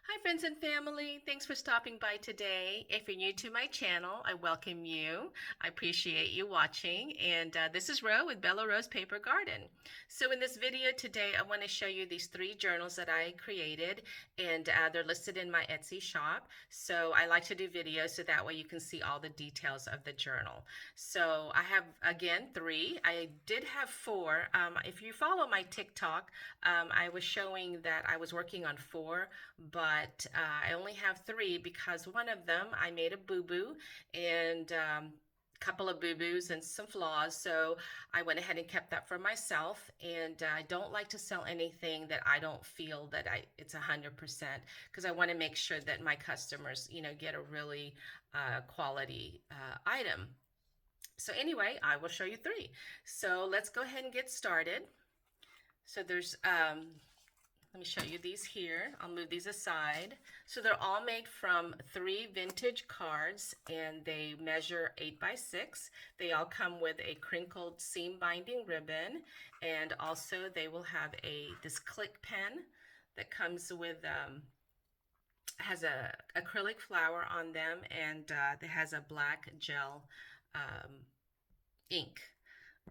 Hi friends and family, thanks for stopping by today. If you're new to my channel, I welcome you. I appreciate you watching, and this is Ro with Bella Rose Paper Garden. So in this video today, I want to show you these 3 journals that I created, and they're listed in my Etsy shop. So I like to do videos so that way you can see all the details of the journal. So I have, again, 3. I did have 4. If you follow my TikTok, I was showing that I was working on 4, but I only have 3 because one of them I made a boo-boo and couple of boo-boos and some flaws, so I went ahead and kept that for myself. And I don't like to sell anything that I don't feel that it's 100%, because I want to make sure that my customers get a really quality item. So anyway, I will show you 3. So let's go ahead and get started. So there's let me show you these here. I'll move these aside. So they're all made from 3 vintage cards, and they measure 8 by 6. They all come with a crinkled seam binding ribbon, and also they will have this click pen that comes with has a acrylic flower on them, and it has a black gel ink.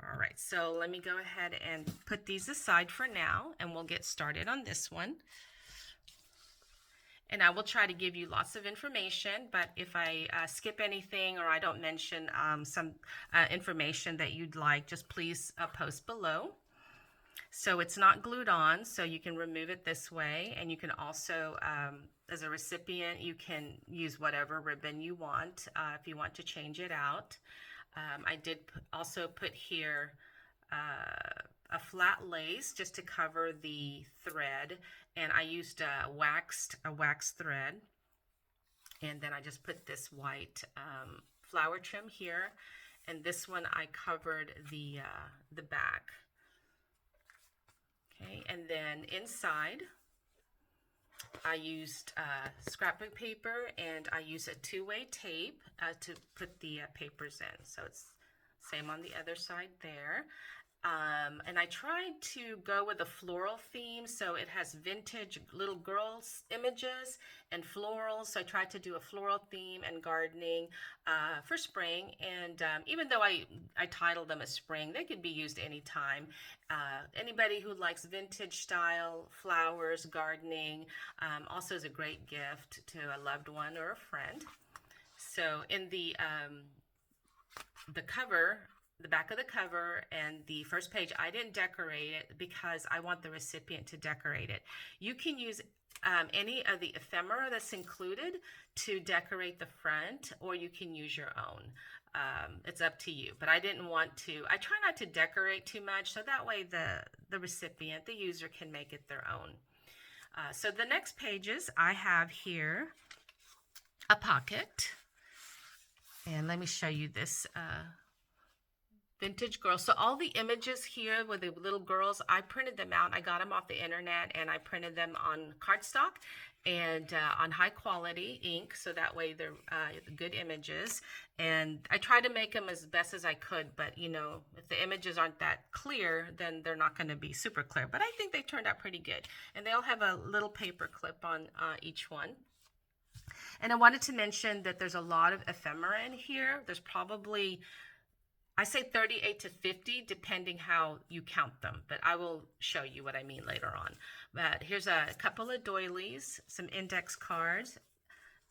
All right, so let me go ahead and put these aside for now, and we'll get started on this one. And I will try to give you lots of information, but if I skip anything or I don't mention some information that you'd like, just please post below. So it's not glued on, so you can remove it this way, and you can also, as a recipient, you can use whatever ribbon you want if you want to change it out. I did also put here a flat lace just to cover the thread, and I used a wax thread, and then I just put this white flower trim here, and this one I covered the back. Okay, and then inside I used scrapbook paper, and I used a 2-way tape to put the papers in. So it's same on the other side there. And I tried to go with a floral theme, so it has vintage little girls images and florals. So I tried to do a floral theme and gardening for spring. And even though I titled them as spring, they could be used anytime. Anybody who likes vintage style flowers, gardening, also is a great gift to a loved one or a friend. So in the cover, the back of the cover and the first page, I didn't decorate it because I want the recipient to decorate it. You can use any of the ephemera that's included to decorate the front, or you can use your own. It's up to you, but I didn't want to. I try not to decorate too much, so that way the recipient, the user, can make it their own. So the next pages, I have here a pocket, and let me show you this vintage girl. So all the images here with the little girls, I printed them out. I got them off the internet, and I printed them on cardstock and on high quality ink, so that way they're good images. And I tried to make them as best as I could, but if the images aren't that clear, then they're not going to be super clear. But I think they turned out pretty good. And they all have a little paper clip on each one. And I wanted to mention that there's a lot of ephemera in here. There's probably, I say 38 to 50, depending how you count them, but I will show you what I mean later on. But here's a couple of doilies, some index cards,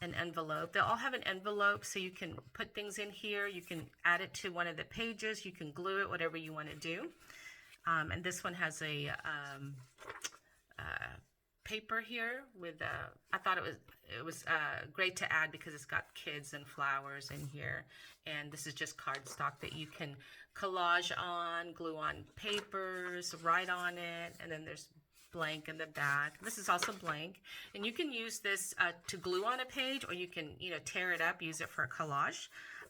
an envelope. They all have an envelope, so you can put things in here. You can add it to one of the pages. You can glue it, whatever you want to do. And this one has a paper here with I thought it was great to add because it's got kids and flowers in here, and this is just cardstock that you can collage on, glue on papers, write on it, and then there's blank in the back. This is also blank, and you can use this to glue on a page, or you can tear it up, use it for a collage.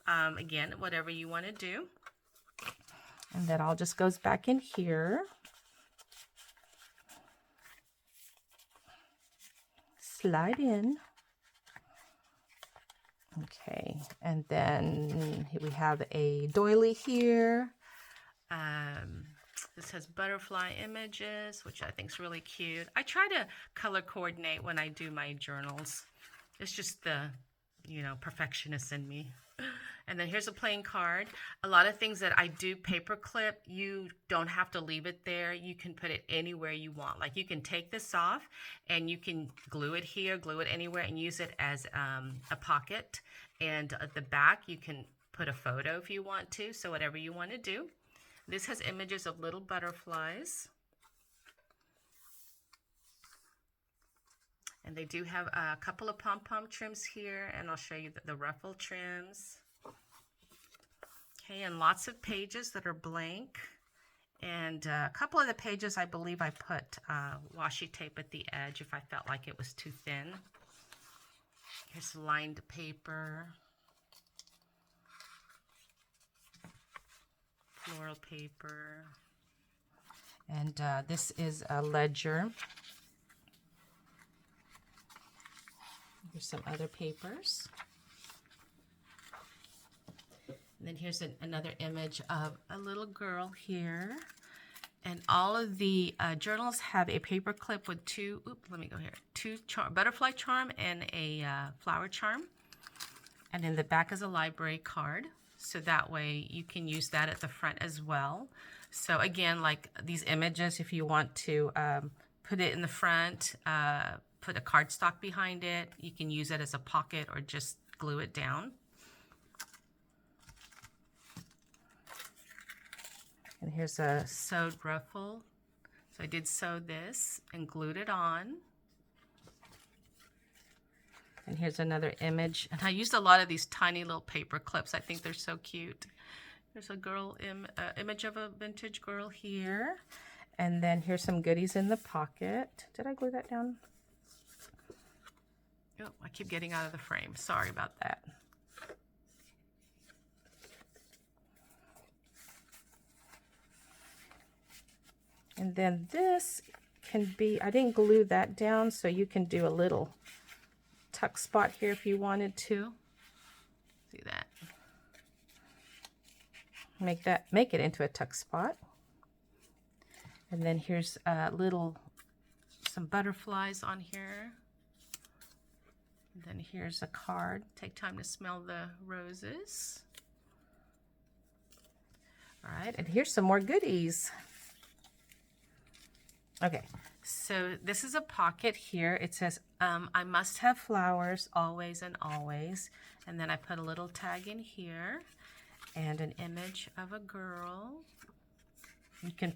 Again, whatever you want to do. And that all just goes back in here. Slide in. Okay, and then we have a doily here. This has butterfly images, which I think is really cute. I try to color coordinate when I do my journals. It's just the, perfectionist in me. And then here's a plain card. A lot of things that I do paper clip, you don't have to leave it there. You can put it anywhere you want. Like you can take this off and you can glue it here, glue it anywhere, and use it as a pocket. And at the back, you can put a photo if you want to. So whatever you want to do. This has images of little butterflies. And they do have a couple of pom-pom trims here, and I'll show you the ruffle trims. Okay, and lots of pages that are blank. And a couple of the pages, I believe I put washi tape at the edge if I felt like it was too thin. Here's lined paper. Floral paper. And this is a ledger. Here's some other papers. And then here's another image of a little girl here. And all of the journals have a paper clip with two butterfly charm and a flower charm. And in the back is a library card. So that way you can use that at the front as well. So again, like these images, if you want to put it in the front, put a cardstock behind it, you can use it as a pocket or just glue it down. And here's a sewed ruffle. So I did sew this and glued it on. And here's another image. And I used a lot of these tiny little paper clips. I think they're so cute. There's a girl image of a vintage girl here. And then here's some goodies in the pocket. Did I glue that down? Oh, I keep getting out of the frame. Sorry about that. And then this can be, I didn't glue that down, so you can do a little tuck spot here if you wanted to. See that? Make it into a tuck spot. And then here's some butterflies on here. And then here's a card. Take time to smell the roses. All right, and here's some more goodies. Okay, so this is a pocket here. It says, I must have flowers always and always. And then I put a little tag in here and an image of a girl. You can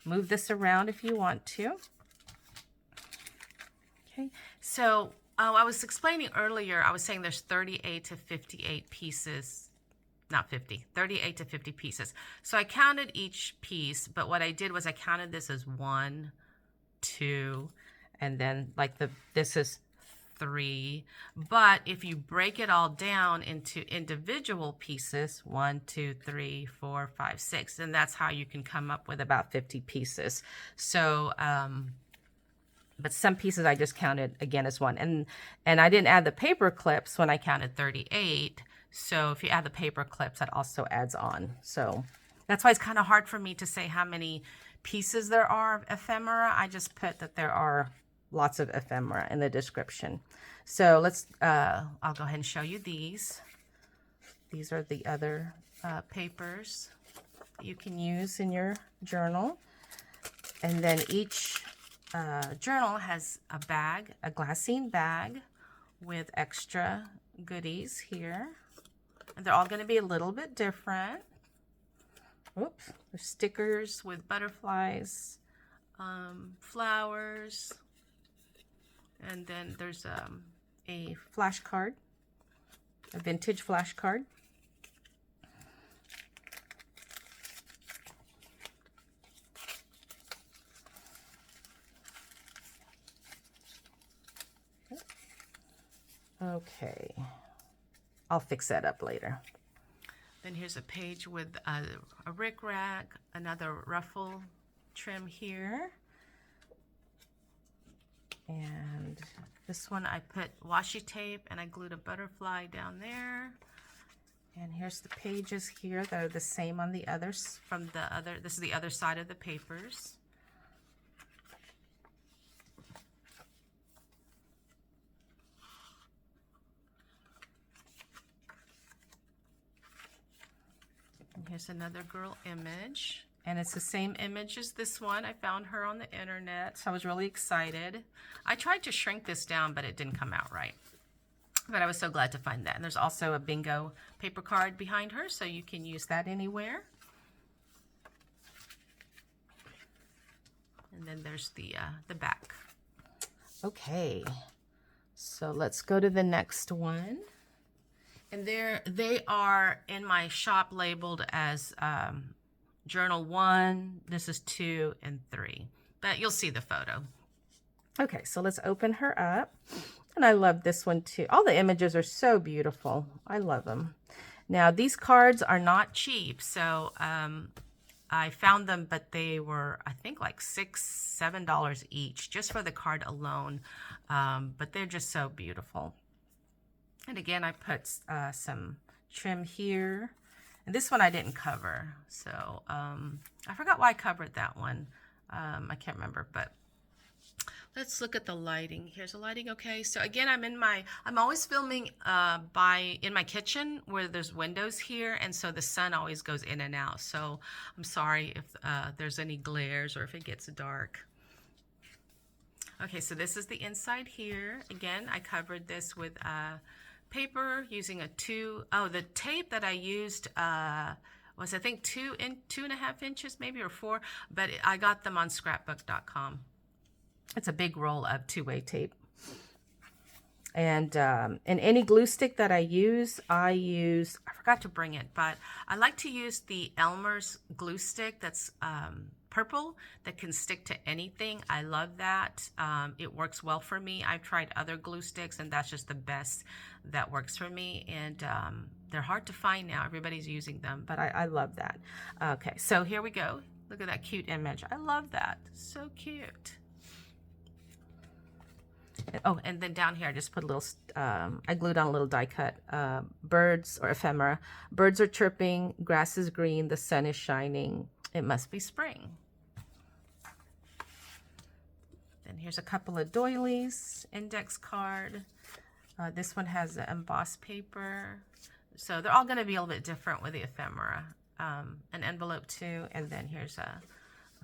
move this around if you want to. Okay, so I was explaining earlier, I was saying there's 38 to 58 pieces. Not 50, 38 to 50 pieces. So I counted each piece, but what I did was I counted this as 1, 2, and then like this is 3. But if you break it all down into individual pieces, 1, 2, 3, 4, 5, 6, then that's how you can come up with about 50 pieces. So, but some pieces I just counted again as 1. And I didn't add the paper clips when I counted 38. So if you add the paper clips, that also adds on. So that's why it's kind of hard for me to say how many pieces there are of ephemera. I just put that there are lots of ephemera in the description. So I'll go ahead and show you these. These are the other papers that you can use in your journal. And then each journal has a glassine bag with extra goodies here. And they're all going to be a little bit different. Oops, there's stickers with butterflies, flowers, and then there's a flashcard, a vintage flashcard. Okay. I'll fix that up later. Then here's a page with a rickrack, another ruffle trim here. And this one I put washi tape and I glued a butterfly down there. And here's the pages here that are the same on the others from the other. This is the other side of the papers. And here's another girl image. And it's the same image as this one. I found her on the internet, so I was really excited. I tried to shrink this down, but it didn't come out right. But I was so glad to find that. And there's also a bingo paper card behind her, so you can use that anywhere. And then there's the back. Okay, so let's go to the next one. And they are in my shop labeled as Journal 1, this is 2 and 3, but you'll see the photo. Okay, so let's open her up. And I love this one too. All the images are so beautiful. I love them. Now, these cards are not cheap, so I found them, but they were, I think, like $6, $7 each, just for the card alone. But they're just so beautiful. And again, I put some trim here. And this one I didn't cover, so I forgot why I covered that one. I can't remember, but let's look at the lighting. Here's the lighting. Okay, so again, I'm always filming in my kitchen where there's windows here, and so the sun always goes in and out. So I'm sorry if there's any glares or if it gets dark. Okay, so this is the inside here. Again, I covered this with paper using the tape that I used was, I think, 2.5 inches maybe, or 4, but I got them on scrapbook.com. It's a big roll of 2-way tape. And any glue stick that I forgot to bring it, but I like to use the Elmer's glue stick that's purple, that can stick to anything. I love that. It works well for me. I've tried other glue sticks, and that's just the best that works for me. And they're hard to find now. Everybody's using them, but I love that. Okay, so here we go. Look at that cute image. I love that. So cute. Oh, and then down here, I just put a little, I glued on a little die cut, birds or ephemera. Birds are chirping, grass is green, the sun is shining. It must be spring. Then here's a couple of doilies, index card. This one has the embossed paper. So they're all going to be a little bit different with the ephemera. An envelope too, and then here's a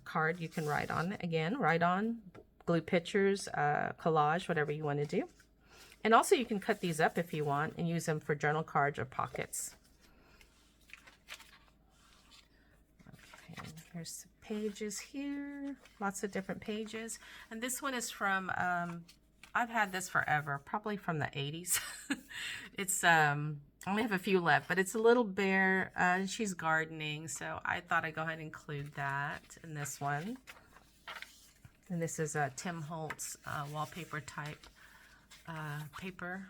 card you can write on. Again, write on. Glue pictures, collage, whatever you want to do. And also you can cut these up if you want and use them for journal cards or pockets. Okay, here's some pages here. Lots of different pages. And this one is from, I've had this forever, probably from the 80s. It's, I only have a few left, but it's a little bear. She's gardening, so I thought I'd go ahead and include that in this one. And this is a Tim Holtz wallpaper type paper.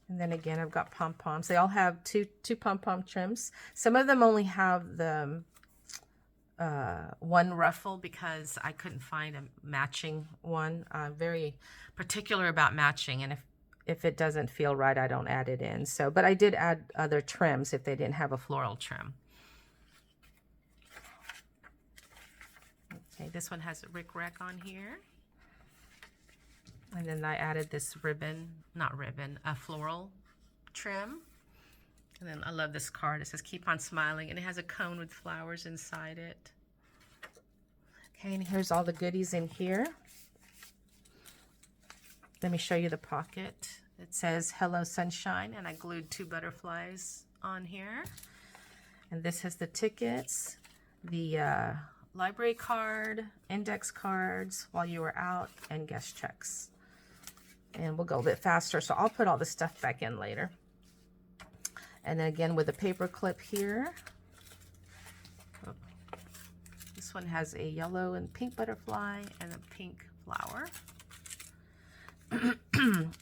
And then again, I've got pom-poms. They all have two pom-pom trims. Some of them only have the one ruffle because I couldn't find a matching one. I'm very particular about matching, and if it doesn't feel right, I don't add it in. So, but I did add other trims if they didn't have a floral trim. Okay, this one has a rickrack on here. And then I added this a floral trim. And then I love this card. It says, keep on smiling. And it has a cone with flowers inside it. Okay, and here's all the goodies in here. Let me show you the pocket. It says, hello, sunshine. And I glued 2 butterflies on here. And this has the tickets, the library card, index cards while you were out, and guest checks. And we'll go a bit faster, so I'll put all the stuff back in later. And then again with a paper clip here. Oh. This one has a yellow and pink butterfly and a pink flower.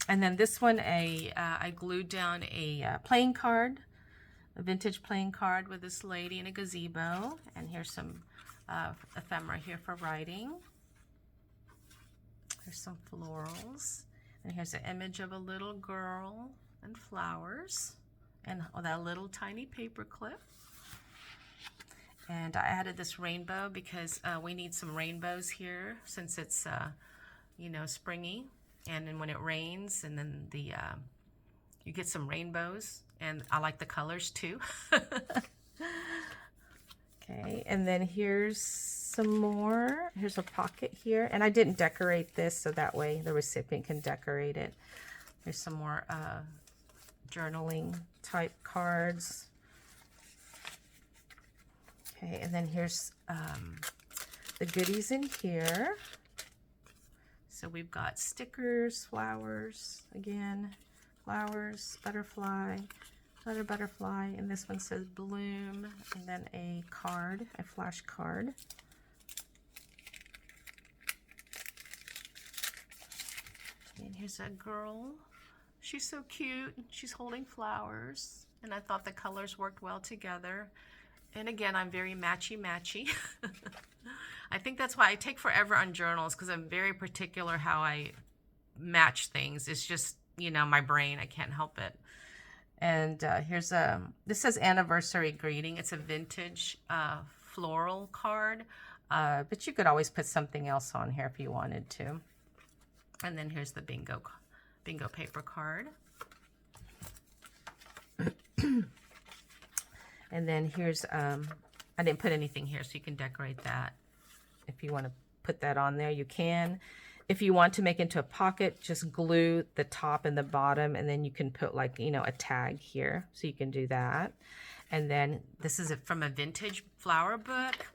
And then this one, I glued down a playing card, a vintage playing card with this lady in a gazebo. And here's some ephemera here for writing. There's some florals, and here's an image of a little girl and flowers, and that little tiny paper clip. And I added this rainbow because we need some rainbows here since it's, you know, springy. And then when it rains, and then you get some rainbows. And I like the colors too. Okay, and then here's some more. Here's a pocket here. And I didn't decorate this, so that way the recipient can decorate it. There's some more journaling type cards. Okay, and then here's the goodies in here. So we've got stickers, flowers, again, flowers, butterfly, another butterfly, and this one says bloom, and then a card, a flash card. And here's a girl. She's so cute. She's holding flowers, and I thought the colors worked well together. And again, I'm very matchy-matchy. I think that's why I take forever on journals, because I'm very particular how I match things. It's just, you know, my brain. I can't help it. And here's this says anniversary greeting. It's a vintage floral card, but you could always put something else on here if you wanted to. And then here's the bingo paper card. And then here's, I didn't put anything here, so you can decorate that. If you want to put that on there, you can. If you want to make it into a pocket, just glue the top and the bottom, and then you can put, like, you know, a tag here. So you can do that. And then this is from a vintage flower book.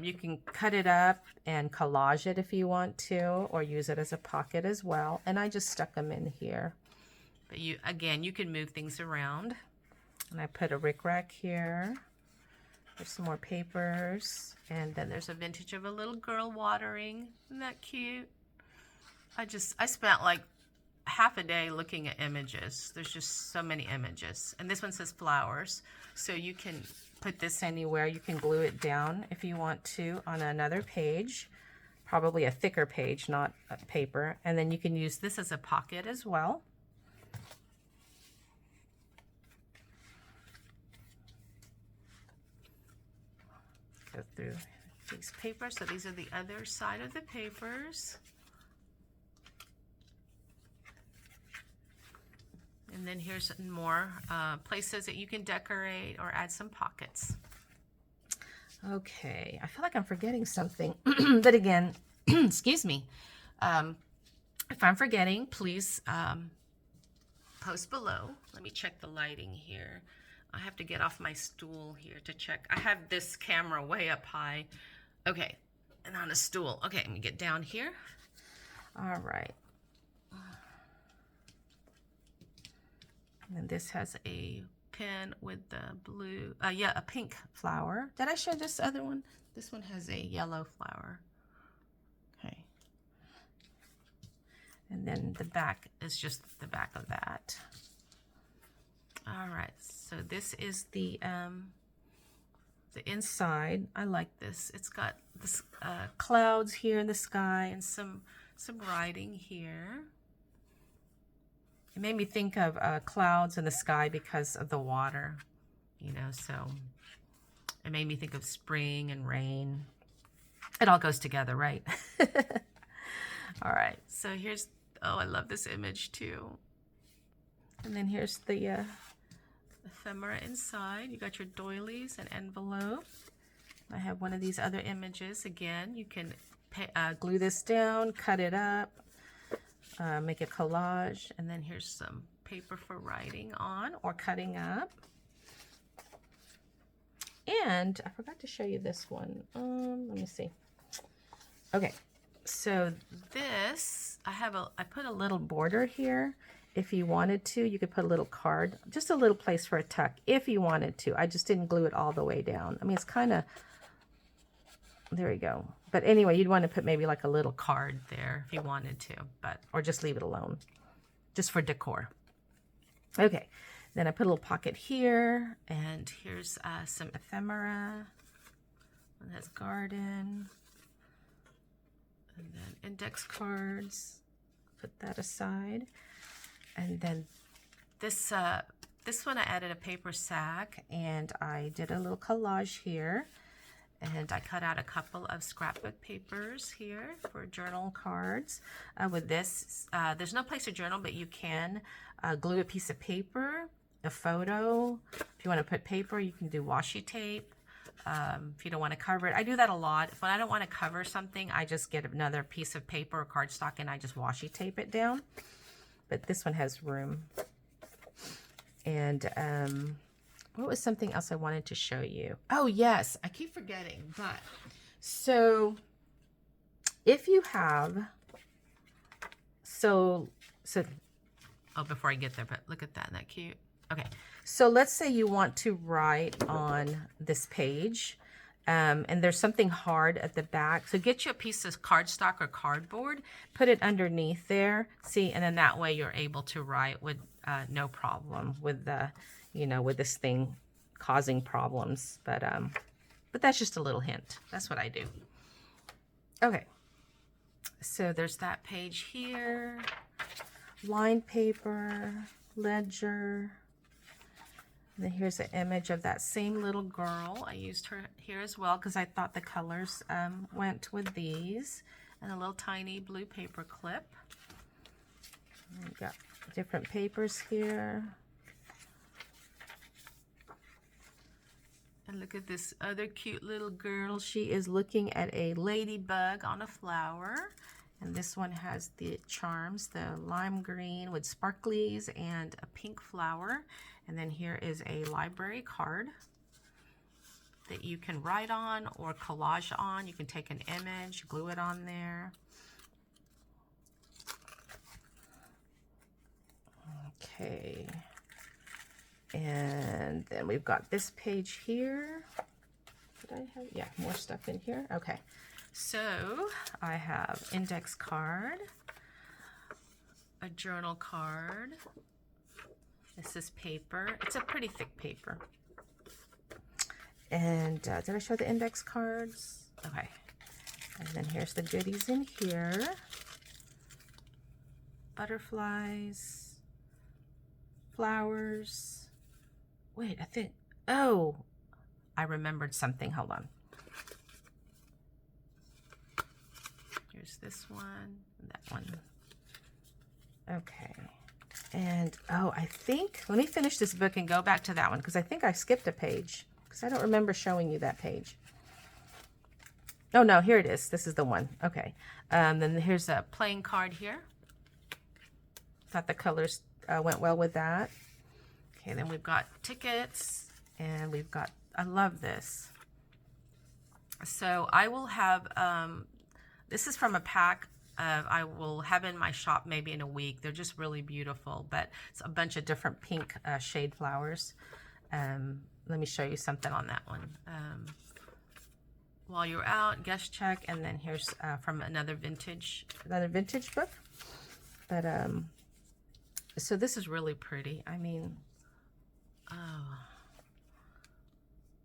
You can cut it up and collage it if you want to, or use it as a pocket as well. And I just stuck them in here. But again, you can move things around. And I put a rickrack here. There's some more papers. And then there's a vintage of a little girl watering. Isn't that cute? I spent like half a day looking at images. There's just so many images. And this one says flowers. So you can put this anywhere. You can glue it down if you want to on another page. Probably a thicker page, not a paper. And then you can use this as a pocket as well. Go through these papers. So these are the other side of the papers. And then here's more places that you can decorate or add some pockets. Okay, I feel like I'm forgetting something. But again, excuse me. If I'm forgetting, please post below. Let me check the lighting here. I have to get off my stool here to check. I have this camera way up high. Okay, and on a stool. Okay, let me get down here. All right. And this has a pen with the blue, a pink flower. Did I show this other one? This one has a yellow flower. Okay. And then the back is just the back of that. All right, so this is the inside. I like this. It's got this clouds here in the sky and some writing here. It made me think of clouds in the sky because of the water, you know, so it made me think of spring and rain. It all goes together, right? All right, so here's, oh, I love this image too. And then here's the ephemera inside. You got your doilies and envelope. I have one of these other images. Again, you can glue this down, cut it up, make a collage, and then here's some paper for writing on or cutting up. And I forgot to show you this one. Let me see. Okay, so this, I put a little border here. If you wanted to, you could put a little card, just a little place for a tuck if you wanted to. I just didn't glue it all the way down. I mean, it's kind of, there we go. But anyway, you'd want to put maybe like a little card there if you wanted to, or just leave it alone, just for decor. Okay, then I put a little pocket here, and here's some ephemera. One has garden, and then index cards. Put that aside. And then this This one I added a paper sack, and I did a little collage here. And I cut out a couple of scrapbook papers here for journal cards. With this, there's no place to journal, but you can glue a piece of paper, a photo. If you want to put paper, you can do washi tape. If you don't want to cover it, I do that a lot. When I don't want to cover something, I just get another piece of paper or cardstock and I just washi tape it down. But this one has room. And what was something else I wanted to show you? Oh, yes, I keep forgetting. But so if you have, oh, before I get there, but look at that, isn't that cute? Okay, so let's say you want to write on this page, and there's something hard at the back. So get you a piece of cardstock or cardboard, put it underneath there, see, and then that way you're able to write with no problem with the, with this thing causing problems. But that's just a little hint. That's what I do. Okay, so there's that page here, lined paper, ledger. And then here's an image of that same little girl. I used her here as well because I thought the colors went with these. And a little tiny blue paper clip. We've got different papers here. And look at this other cute little girl. She is looking at a ladybug on a flower. And this one has the charms, the lime green with sparklies and a pink flower. And then here is a library card that you can write on or collage on. You can take an image, glue it on there. Okay. And then we've got this page here. Did I have? Yeah, more stuff in here. Okay. So I have index card, a journal card. This is paper. It's a pretty thick paper. And did I show the index cards? Okay. And then here's the goodies in here. Butterflies, flowers. Wait, oh, I remembered something. Hold on. Here's this one, that one. Okay. And, oh, let me finish this book and go back to that one because I think I skipped a page because I don't remember showing you that page. Oh, no, here it is. This is the one. Okay. Then here's a playing card here. Thought the colors went well with that. Okay, then we've got tickets and we've got, I love this. So I will have, this is from a pack I will have in my shop maybe in a week. They're just really beautiful, but it's a bunch of different pink shade flowers. Let me show you something on that one. While you're out, guest check, and then here's from another vintage book. But so this is really pretty. I mean, oh,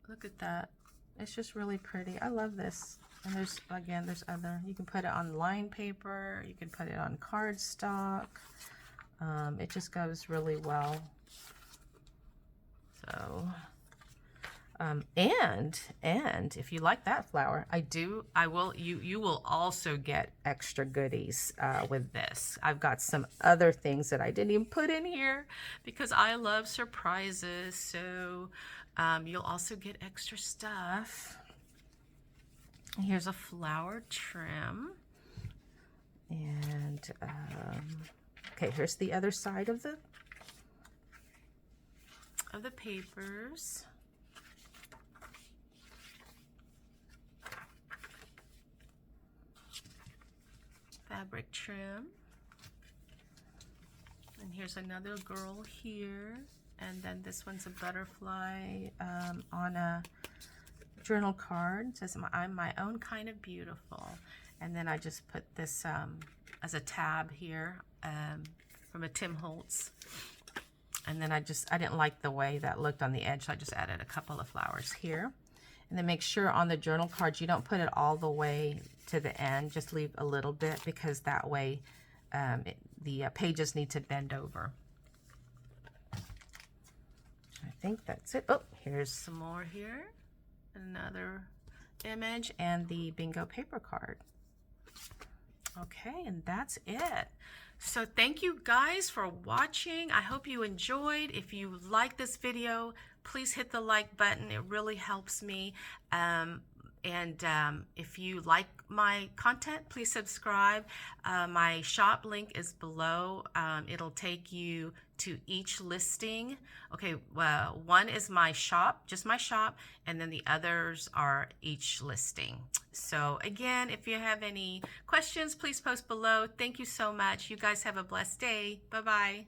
look at that. It's just really pretty. I love this. And there's other, you can put it on lined paper, you can put it on cardstock. It just goes really well. So, and if you like that flower, you will also get extra goodies with this. I've got some other things that I didn't even put in here because I love surprises. So, you'll also get extra stuff. Here's a flower trim. And, okay, here's the other side of the papers. Fabric trim. And here's another girl here. And then this one's a butterfly on a journal card. It says, I'm my own kind of beautiful. And then I just put this as a tab here from a Tim Holtz. And then I didn't like the way that looked on the edge, so I just added a couple of flowers here. And then make sure on the journal cards you don't put it all the way to the end. Just leave a little bit because that way the pages need to bend over. I think that's it. Oh, here's some more here. Another image and the bingo paper card. Okay, and that's it. So thank you guys for watching. I hope you enjoyed. If you like this video, please hit the like button. It really helps me. If you like my content, please subscribe. My shop link is below. It'll take you to each listing. Okay, well, one is my shop, just my shop, and then the others are each listing. So again, if you have any questions, please post below. Thank you so much. You guys have a blessed day. Bye-bye.